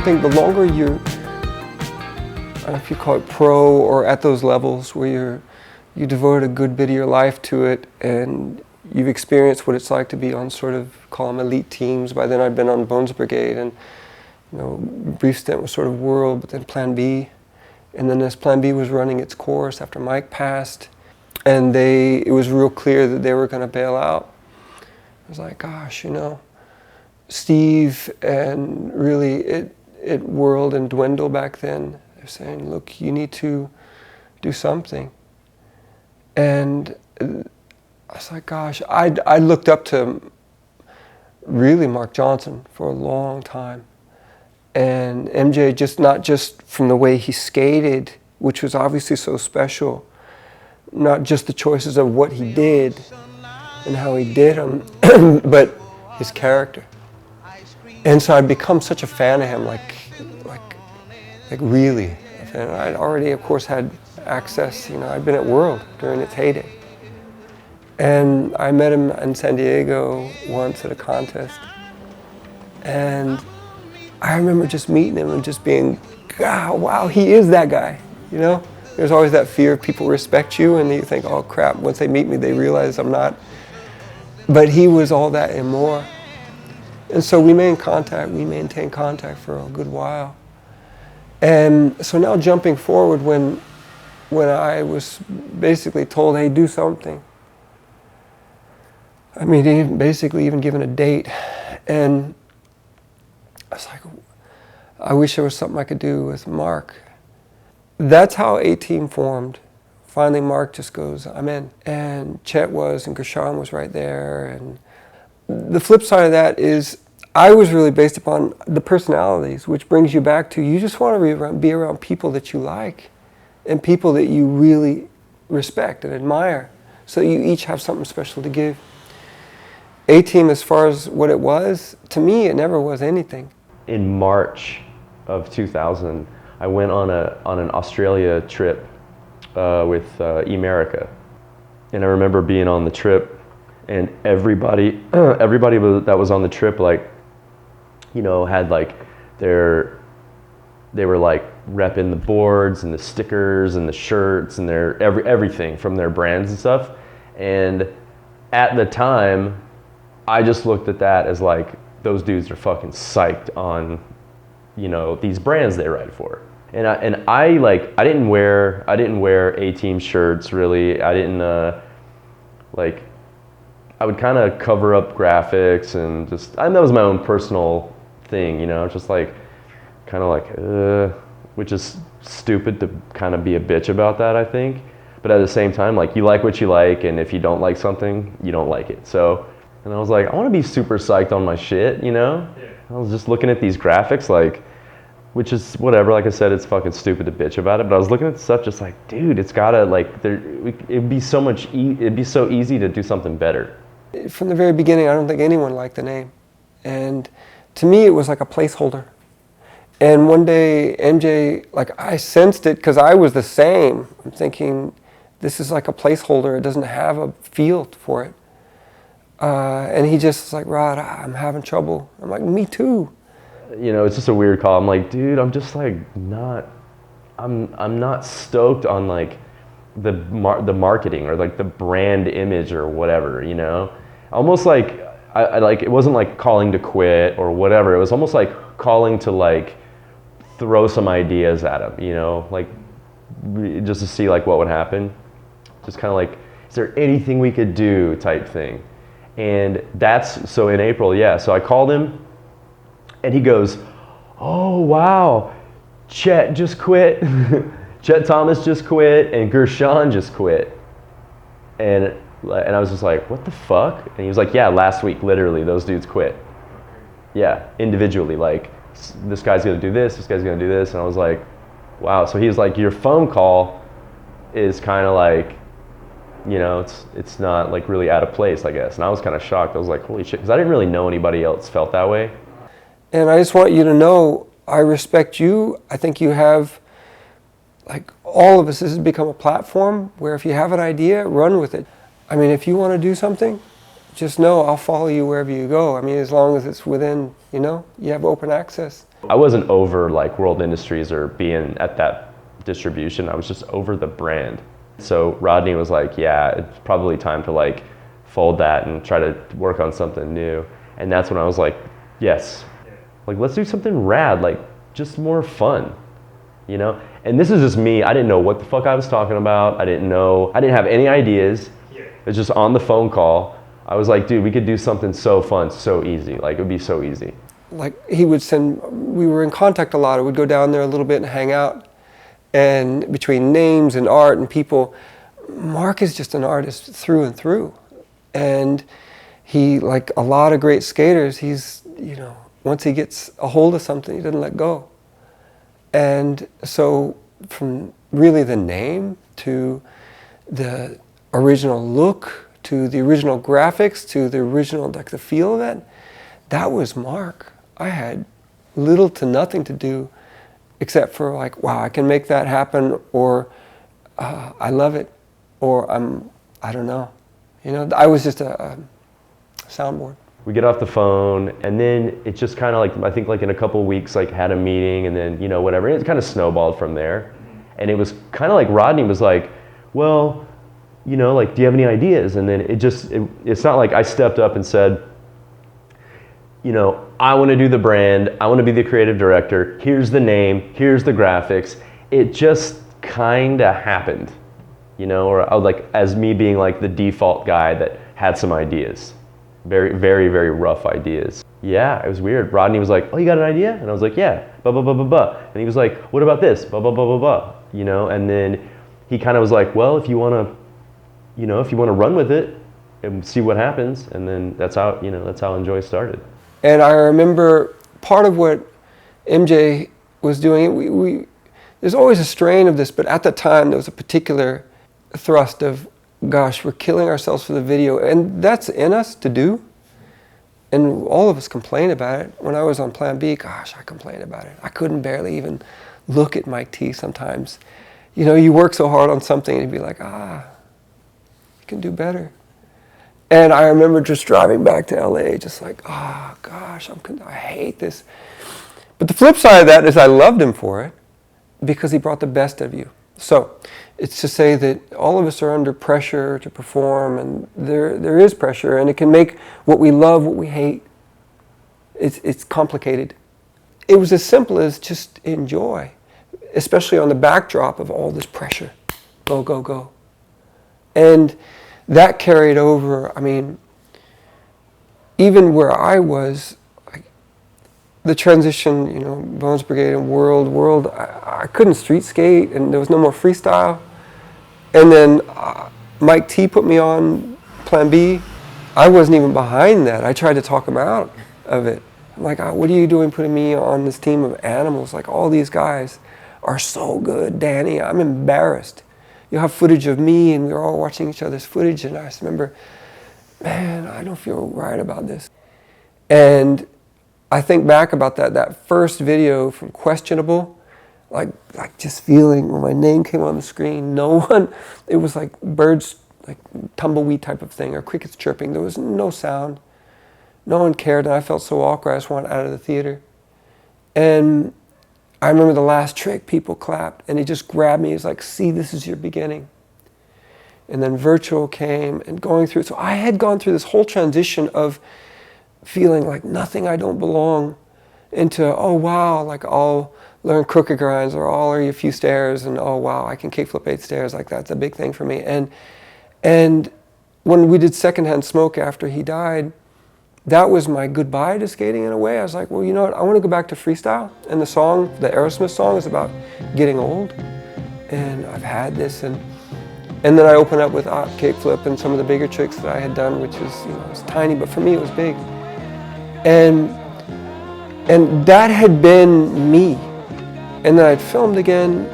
think the longer you're, I don't know if you call it pro or at those levels where you devote a good bit of your life to it and you've experienced what it's like to be on sort of, call them elite teams. By then I'd been on Bones Brigade and, you know, brief stint was sort of World, but then Plan B. And then as Plan B was running its course after Mike passed, and it was real clear that they were going to bail out. I was like, gosh, you know, Steve and really it World and Dwindle back then, they're saying, look, you need to do something. And I was like, gosh, I looked up to really Marc Johnson for a long time. And MJ, just not just from the way he skated, which was obviously so special, not just the choices of what he did and how he did them, but his character. And so I'd become such a fan of him, like really. And I'd already, of course, had access, you know, I'd been at World during its heyday. And I met him in San Diego once at a contest. And I remember just meeting him and just being, God, wow, he is that guy, you know? There's always that fear of people respect you and you think, oh crap, once they meet me, they realize I'm not. But he was all that and more. And so we maintained contact for a good while. And so now jumping forward when I was basically told, hey, do something. I mean, basically even given a date. And I was like, I wish there was something I could do with Marc. That's how A-Team formed. Finally, Marc just goes, I'm in. And Chet was, and Gershon was right there. And the flip side of that is, I was really based upon the personalities, which brings you back to, you just want to be around people that you like and people that you really respect and admire, so you each have something special to give. A-Team, as far as what it was, to me, it never was anything. In March of 2000, I went on an Australia trip with America, and I remember being on the trip, and everybody that was on the trip, like, you know, had like they were like repping the boards and the stickers and the shirts and their everything from their brands and stuff. And at the time, I just looked at that as like, those dudes are fucking psyched on, you know, these brands they ride for. And I didn't wear A-Team shirts really. I didn't like, I would kind of cover up graphics and just, that was my own personal thing, you know, just like, kind of like, which is stupid to kind of be a bitch about that, I think. But at the same time, like, you like what you like, and if you don't like something, you don't like it. So, and I was like, I want to be super psyched on my shit, you know? Yeah. I was just looking at these graphics, like, which is whatever, like I said, it's fucking stupid to bitch about it, but I was looking at stuff just like, dude, it's gotta, like, it'd be so easy to do something better. From the very beginning, I don't think anyone liked the name. And to me, it was like a placeholder. And one day, MJ, like, I sensed it because I was the same. I'm thinking, this is like a placeholder. It doesn't have a field for it. And he just was like, Rod, I'm having trouble. I'm like, me too. You know, it's just a weird call. I'm like, dude, I'm just like I'm not stoked on like the marketing or like the brand image or whatever, you know? Almost like, I like, it wasn't like calling to quit or whatever. It was almost like calling to like throw some ideas at him, you know? Like, just to see like what would happen. Just kind of like, is there anything we could do type thing? And that's, so in April, yeah. So I called him and he goes, oh, wow, Chet just quit. Chet Thomas just quit and Gershon just quit. And I was just like, what the fuck? And he was like, yeah, last week, literally, those dudes quit. Yeah, individually, like, this guy's gonna do this guy's gonna do this. And I was like, wow. So he was like, your phone call is kind of like, you know, it's not like really out of place, I guess. And I was kind of shocked. I was like, holy shit, because I didn't really know anybody else felt that way. And I just want you to know, I respect you. I think you have, like all of us, this has become a platform where if you have an idea, run with it. I mean, if you want to do something, just know I'll follow you wherever you go. I mean, as long as it's within, you know, you have open access. I wasn't over like World Industries or being at that distribution. I was just over the brand. So Rodney was like, yeah, it's probably time to like fold that and try to work on something new. And that's when I was like, yes, like let's do something rad, like just more fun, you know? And this is just me. I didn't know what the fuck I was talking about. I didn't have any ideas. It was just on the phone call. I was like, dude, we could do something so fun, so easy. Like it would be so easy. Like he would send, we were in contact a lot. I would go down there a little bit and hang out. And between names and art and people, Marc is just an artist through and through. And he, like a lot of great skaters, he's, you know, once he gets a hold of something, he doesn't let go. And so from really the name to the original look, to the original graphics, to the original, like the feel of it, that was Marc. I had little to nothing to do except for like, wow, I can make that happen, or I love it, or I don't know. You know, I was just a soundboard. We get off the phone, and then it just kind of like, I think like in a couple of weeks, like had a meeting, and then, you know, whatever. It kind of snowballed from there. And it was kind of like Rodney was like, well, you know, like, do you have any ideas? And then it's not like I stepped up and said, you know, I want to do the brand, I want to be the creative director, here's the name, here's the graphics. It just kind of happened, you know, or I would like, as me being like the default guy that had some ideas. Very, very, very rough ideas. Yeah, it was weird. Rodney was like, oh, you got an idea? And I was like, yeah, blah, blah, blah, blah, blah. And he was like, what about this? Blah, blah, blah, blah, blah. You know, and then he kind of was like, well, if you want to, you know, if you want to run with it and see what happens. And then that's how, you know, that's how Enjoi started. And I remember part of what MJ was doing, there's always a strain of this, but at the time there was a particular thrust of, gosh, we're killing ourselves for the video, and that's in us to do. And all of us complain about it. When I was on Plan B, gosh, I complained about it. I couldn't barely even look at Mike T sometimes. You know, you work so hard on something and you'd be like, you can do better. And I remember just driving back to LA, just like, gosh, I hate this. But the flip side of that is I loved him for it because he brought the best of you. So it's to say that all of us are under pressure to perform, and there is pressure, and it can make what we love what we hate. It's complicated. It was as simple as just enjoy, especially on the backdrop of all this pressure. Go, go, go. And that carried over, I mean, even where I was, the transition, you know, Bones Brigade and World, I couldn't street skate, and there was no more freestyle. And then Mike T put me on Plan B. I wasn't even behind that. I tried to talk him out of it. I'm like, what are you doing putting me on this team of animals? Like, all these guys are so good, Danny. I'm embarrassed. You have footage of me, and we were all watching each other's footage, and I just remember, man, I don't feel right about this. And I think back about that first video from Questionable, like just feeling when my name came on the screen, no one, it was like birds, like tumbleweed type of thing, or crickets chirping. There was no sound. No one cared, and I felt so awkward. I just wanted out of the theater. And I remember the last trick, people clapped, and he just grabbed me. He's like, see, this is your beginning. And then virtual came, and going through, so I had gone through this whole transition of feeling like nothing, I don't belong, into, oh wow, like I'll learn crooked grinds, or I'll learn a few stairs, and oh wow, I can kickflip 8 stairs, like that's a big thing for me. And when we did Secondhand Smoke after he died, that was my goodbye to skating in a way. I was like, well, you know what, I want to go back to freestyle. And the song, the Aerosmith song, is about getting old. And I've had this, and then I opened up with kickflip and some of the bigger tricks that I had done, which is, you know, it was tiny, but for me it was big. And that had been me. And then I'd filmed again,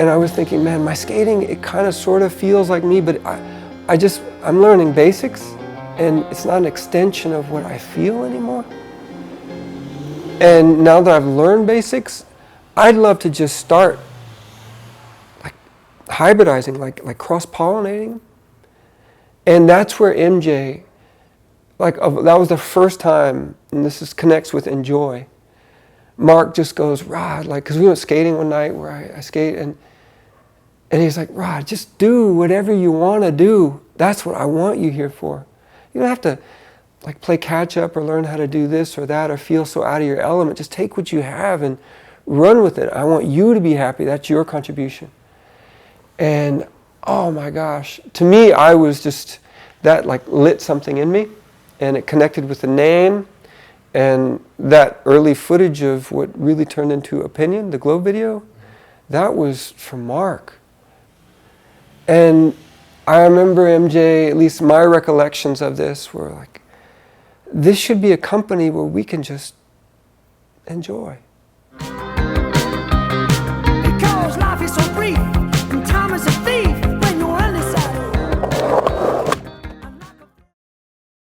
and I was thinking, man, my skating, it kind of sort of feels like me, but I'm learning basics, and it's not an extension of what I feel anymore. And now that I've learned basics, I'd love to just start like hybridizing, like cross-pollinating. And that's where MJ Like, that was the first time, and connects with enjoi. Marc just goes, Rod, like, because we went skating one night where I skate, and he's like, Rod, just do whatever you want to do. That's what I want you here for. You don't have to, like, play catch up or learn how to do this or that or feel so out of your element. Just take what you have and run with it. I want you to be happy. That's your contribution. And oh my gosh, to me, I was just, that like lit something in me, and it connected with the name and that early footage of what really turned into Opinion, the Glow video. That was from Marc. And I remember MJ, at least my recollections of this were like, this should be a company where we can just enjoy. Because life is so brief and time is a